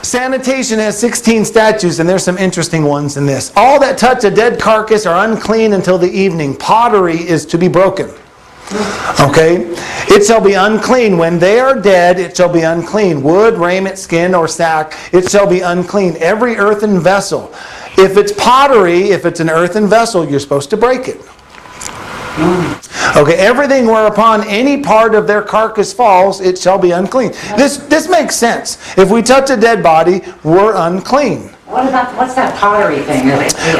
Sanitation has 16 statutes, and there's some interesting ones in this. All that touch a dead carcass are unclean until the evening. Pottery is to be broken. Okay? It shall be unclean. When they are dead, it shall be unclean. Wood, raiment, skin, or sack, it shall be unclean. Every earthen vessel. If it's pottery, if it's an earthen vessel, you're supposed to break it. Okay, everything whereupon any part of their carcass falls, it shall be unclean. This makes sense. If we touch a dead body, we're unclean. What's that pottery thing?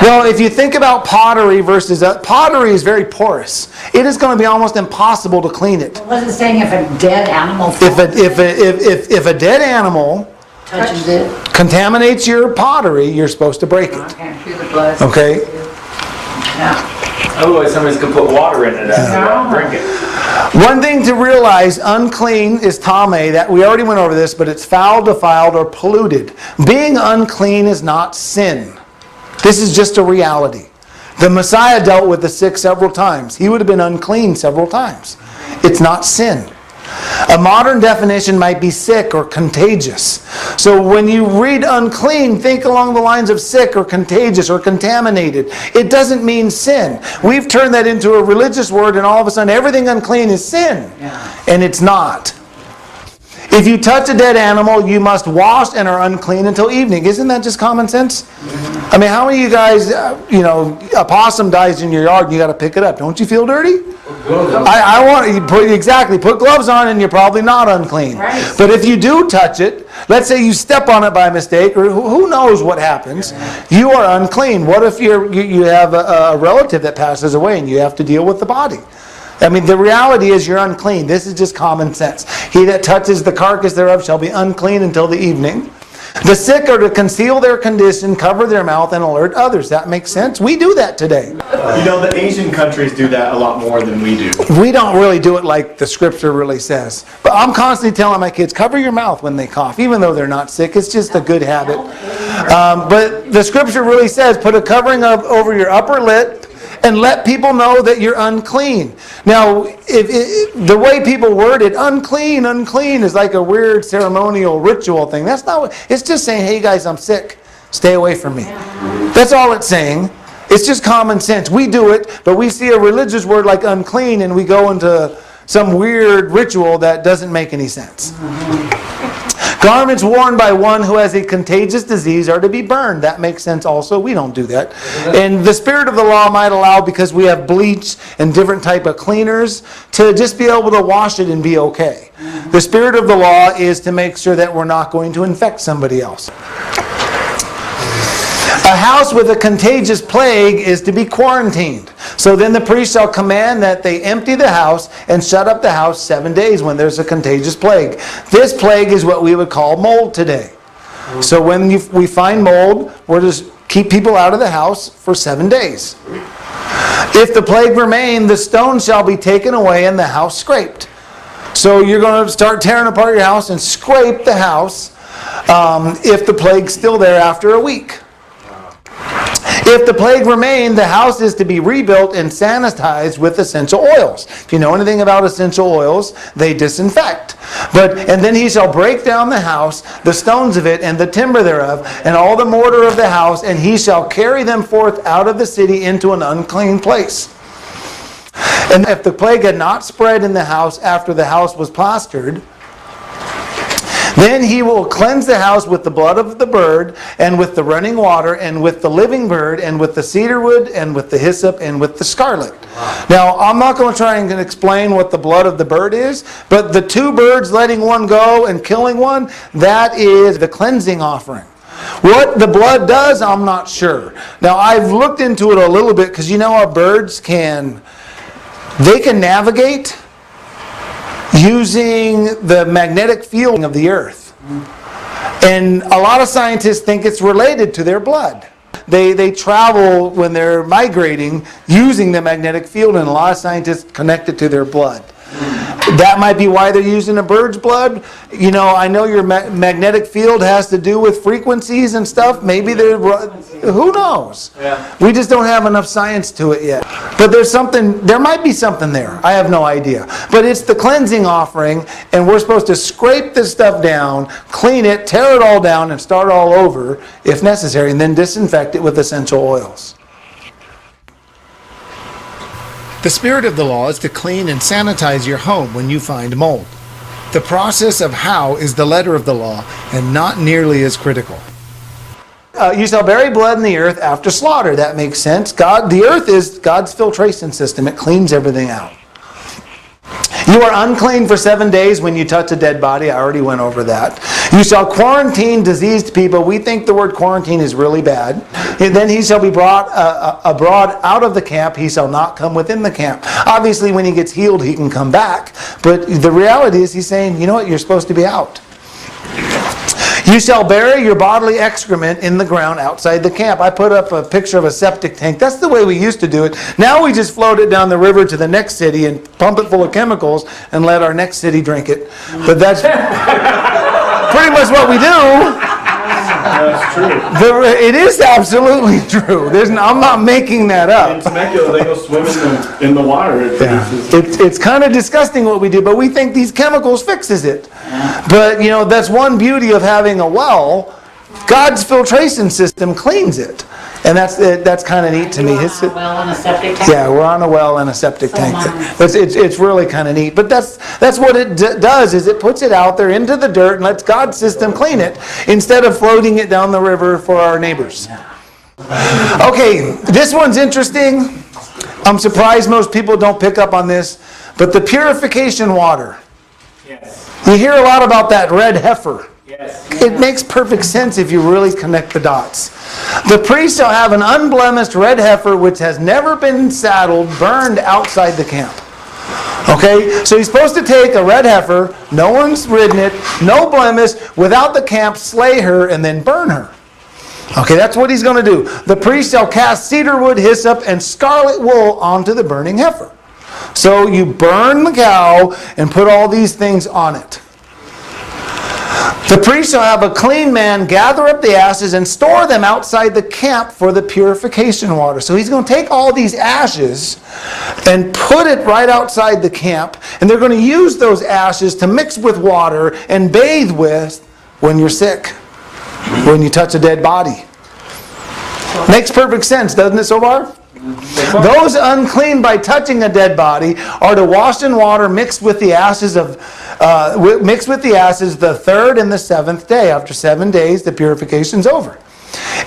Well, if you think about pottery versus pottery is very porous. It is going to be almost impossible to clean it. Was it saying if a dead animal falls? If a dead animal touches it, contaminates your pottery, you're supposed to break it. Okay, through the blood. Okay. Yeah. Otherwise, somebody's going to put water in it and drink it. One thing to realize, unclean is tame. That we already went over this, but it's foul, defiled, or polluted. Being unclean is not sin. This is just a reality. The Messiah dealt with the sick several times. He would have been unclean several times. It's not sin. A modern definition might be sick or contagious. So when you read unclean, think along the lines of sick or contagious or contaminated. It doesn't mean sin. We've turned that into a religious word, and all of a sudden everything unclean is sin. Yeah. And it's not. If you touch a dead animal, you must wash and are unclean until evening. Isn't that just common sense? Mm-hmm. I mean, how many of you guys, a possum dies in your yard and you got to pick it up? Don't you feel dirty? I want you put gloves on and you're probably not unclean. Right. But if you do touch it, let's say you step on it by mistake, or who knows what happens, you are unclean. What if you have a relative that passes away and you have to deal with the body? I mean, the reality is you're unclean. This is just common sense. He that touches the carcass thereof shall be unclean until the evening. The sick are to conceal their condition, cover their mouth, and alert others. That makes sense. We do that today. The Asian countries do that a lot more than we do. We don't really do it like the scripture really says. But I'm constantly telling my kids, cover your mouth when they cough, even though they're not sick. It's just a good habit. But the scripture really says, put a covering over your upper lip, and let people know that you're unclean. Now, if the way people word it, unclean is like a weird ceremonial ritual thing. That's not what, it's just saying, hey guys, I'm sick. Stay away from me. That's all it's saying. It's just common sense. We do it, but we see a religious word like unclean and we go into some weird ritual that doesn't make any sense. Garments worn by one who has a contagious disease are to be burned. That makes sense also. We don't do that. And the spirit of the law might allow, because we have bleach and different type of cleaners, to just be able to wash it and be okay. The spirit of the law is to make sure that we're not going to infect somebody else. A house with a contagious plague is to be quarantined. So then the priest shall command that they empty the house and shut up the house 7 days when there's a contagious plague. This plague is what we would call mold today. So when we find mold, we'll just keep people out of the house for 7 days. If the plague remain, the stone shall be taken away and the house scraped. So you're going to start tearing apart your house and scrape the house if the plague's still there after a week. If the plague remain, the house is to be rebuilt and sanitized with essential oils. If you know anything about essential oils, they disinfect. And then he shall break down the house, the stones of it, and the timber thereof, and all the mortar of the house, and he shall carry them forth out of the city into an unclean place. And if the plague had not spread in the house after the house was plastered, then he will cleanse the house with the blood of the bird, and with the running water, and with the living bird, and with the cedar wood, and with the hyssop, and with the scarlet. Wow. Now, I'm not going to try and explain what the blood of the bird is, but the 2 birds letting one go and killing one, that is the cleansing offering. What the blood does, I'm not sure. Now, I've looked into it a little bit, because you know how birds can navigate using the magnetic field of the earth. And a lot of scientists think it's related to their blood. They travel when they're migrating using the magnetic field, and a lot of scientists connect it to their blood. That might be why they're using a bird's blood. You know, I know your magnetic field has to do with frequencies and stuff. Maybe they're, who knows? Yeah. We just don't have enough science to it yet. But there might be something there. I have no idea. But it's the cleansing offering, and we're supposed to scrape this stuff down, clean it, tear it all down, and start all over if necessary, and then disinfect it with essential oils. The spirit of the law is to clean and sanitize your home when you find mold. The process of how is the letter of the law and not nearly as critical. You shall bury blood in the earth after slaughter. That makes sense. The earth is God's filtration system. It cleans everything out. You are unclean for 7 days when you touch a dead body. I already went over that. You shall quarantine diseased people. We think the word quarantine is really bad. And then he shall be brought abroad out of the camp. He shall not come within the camp. Obviously, when he gets healed, he can come back. But the reality is he's saying, you know what, you're supposed to be out. You shall bury your bodily excrement in the ground outside the camp. I put up a picture of a septic tank. That's the way we used to do it. Now we just float it down the river to the next city and pump it full of chemicals and let our next city drink it. But that's pretty much what we do. That's true. It is absolutely true. I'm not making that In up. Temecula, they go swim in the water. It produces. It's kind of disgusting what we do, but we think these chemicals fixes it. But, you know, that's one beauty of having a well. God's filtration system cleans it. And that's kind of neat to me. You want a well and a septic tank? Yeah, we're on a well and a septic tank. nice. It's really kind of neat. But that's what it does, is it puts it out there into the dirt and lets God's system clean it instead of floating it down the river for our neighbors. Okay, this one's interesting. I'm surprised most people don't pick up on this. But the purification water. Yes. You hear a lot about that red heifer. Yes. It makes perfect sense if you really connect the dots. The priest shall have an unblemished red heifer which has never been saddled, burned outside the camp. Okay, so he's supposed to take a red heifer, no one's ridden it, no blemish, without the camp, slay her, and then burn her. Okay, that's what he's going to do. The priest shall cast cedar wood, hyssop, and scarlet wool onto the burning heifer. So you burn the cow and put all these things on it. The priest shall have a clean man gather up the ashes and store them outside the camp for the purification water. So he's going to take all these ashes and put it right outside the camp. And they're going to use those ashes to mix with water and bathe with when you're sick, when you touch a dead body. Makes perfect sense, doesn't it so far? Those unclean by touching a dead body are to wash in water mixed with the ashes the third and the seventh day. After 7 days, the purification's over.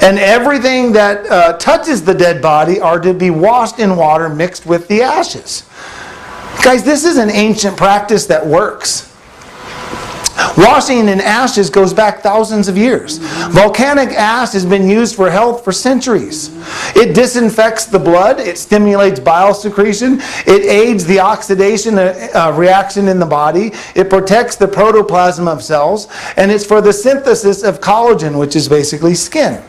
And everything that touches the dead body are to be washed in water mixed with the ashes. Guys, this is an ancient practice that works. Washing in ashes goes back thousands of years. Volcanic ash has been used for health for centuries. It disinfects the blood. It stimulates bile secretion. It aids the oxidation reaction in the body. It protects the protoplasm of cells. And it's for the synthesis of collagen, which is basically skin.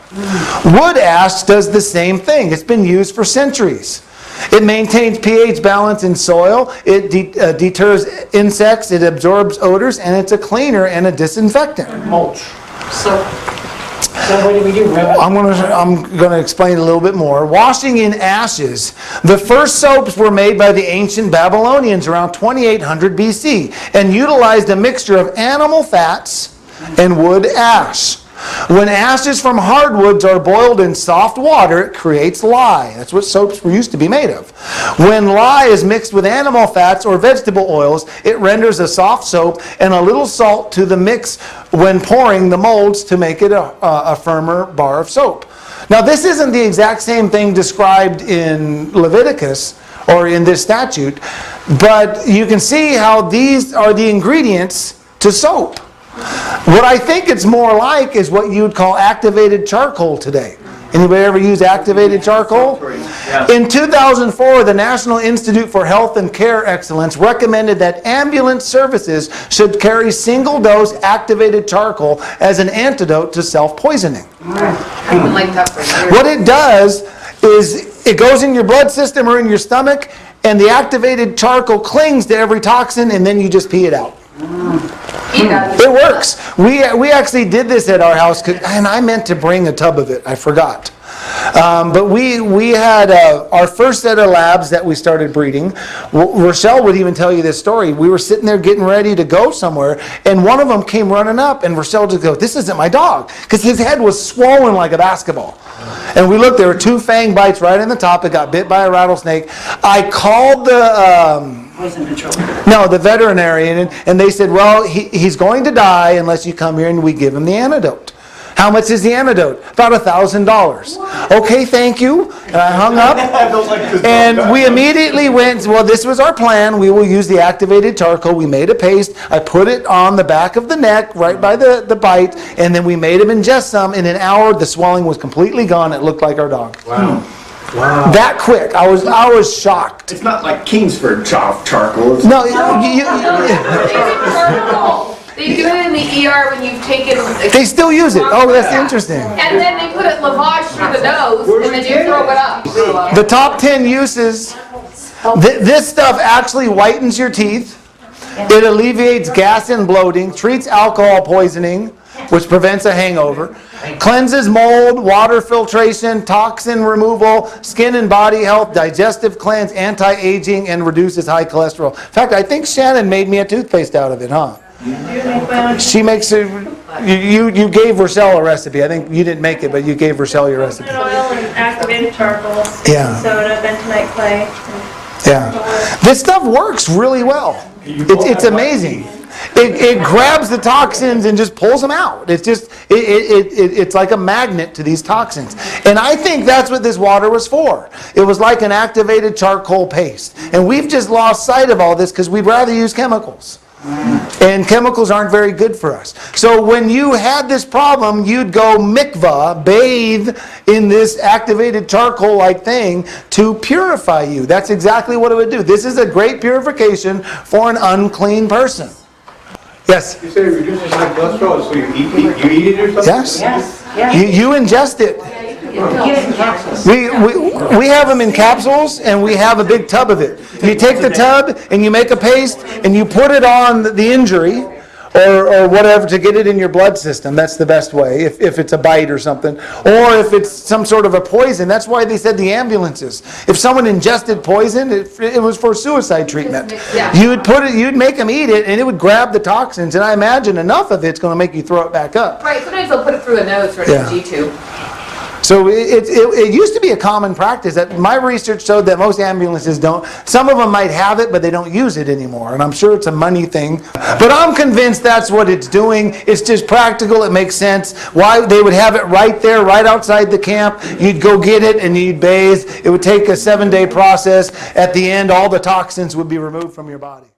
Wood ash does the same thing. It's been used for centuries. It maintains pH balance in soil, it deters insects, it absorbs odors, and it's a cleaner and a disinfectant. Mulch. So what do we do? I'm going to explain a little bit more. Washing in ashes. The first soaps were made by the ancient Babylonians around 2800 BC and utilized a mixture of animal fats and wood ash. When ashes from hardwoods are boiled in soft water, it creates lye. That's what soaps used to be made of. When lye is mixed with animal fats or vegetable oils, it renders a soft soap, and a little salt to the mix when pouring the molds to make it a firmer bar of soap. Now, this isn't the exact same thing described in Leviticus or in this statute, but you can see how these are the ingredients to soap. What I think it's more like is what you would call activated charcoal today. Anybody ever use activated charcoal? Yeah. In 2004, the National Institute for Health and Care Excellence recommended that ambulance services should carry single-dose activated charcoal as an antidote to self-poisoning. I've been like that for years. What it does is it goes in your blood system or in your stomach, and the activated charcoal clings to every toxin, and then you just pee it out. It works. We actually did this at our house, and I meant to bring a tub of it. I forgot. But we had our first set of labs that we started breeding. Rochelle would even tell you this story. We were sitting there getting ready to go somewhere, and one of them came running up, and Rochelle just goes, "This isn't my dog," because his head was swollen like a basketball. And we looked, there were 2 fang bites right in the top. It got bit by a rattlesnake. I called the veterinarian, and they said, well, he's going to die unless you come here and we give him the antidote. How much is the antidote? About $1,000. Okay, thank you. And I hung up. And we immediately went, well, this was our plan. We will use the activated charcoal. We made a paste. I put it on the back of the neck, right by the bite, and then we made him ingest some. In an hour, the swelling was completely gone. It looked like our dog. Wow. Wow. That quick. I was shocked. It's not like Kingsford charcoal. No, They do it in the ER when you've taken. they still use it. Oh, that's interesting. And then they put it lavage through the nose, and then you throw it up. The top 10 uses, this stuff actually whitens your teeth. It alleviates gas and bloating, treats alcohol poisoning, which prevents a hangover, cleanses mold, water filtration, toxin removal, skin and body health, digestive cleanse, anti-aging, and reduces high cholesterol. In fact, I think Shannon made me a toothpaste out of it, huh? She makes it. You gave Rochelle a recipe. I think you didn't make it, but you gave Rochelle your recipe. Oil and activated charcoal, Yeah. soda, bentonite clay. Yeah, this stuff works really well. It's amazing. It grabs the toxins and just pulls them out. It's just it's like a magnet to these toxins. And I think that's what this water was for. It was like an activated charcoal paste. And we've just lost sight of all this because we'd rather use chemicals. And chemicals aren't very good for us. So when you had this problem, you'd go mikvah, bathe in this activated charcoal-like thing to purify you. That's exactly what it would do. This is a great purification for an unclean person. Yes? You say it reduces high cholesterol, so you eat it or something? Yes? Yes. You ingest it. We have them in capsules, and we have a big tub of it. You take the tub and you make a paste and you put it on the injury or whatever to get it in your blood system. That's the best way, if it's a bite or something. Or if it's some sort of a poison. That's why they said the ambulances. If someone ingested poison, it was for suicide treatment. Yeah. You'd make them eat it, and it would grab the toxins. And I imagine enough of it's going to make you throw it back up. Right, sometimes they'll put it through a nose for an Yeah. EG tube. So it used to be a common practice. That my research showed that most ambulances don't. Some of them might have it, but they don't use it anymore. And I'm sure it's a money thing. But I'm convinced that's what it's doing. It's just practical. It makes sense. Why they would have it right there, right outside the camp. You'd go get it and you'd bathe. It would take a 7-day process. At the end, all the toxins would be removed from your body.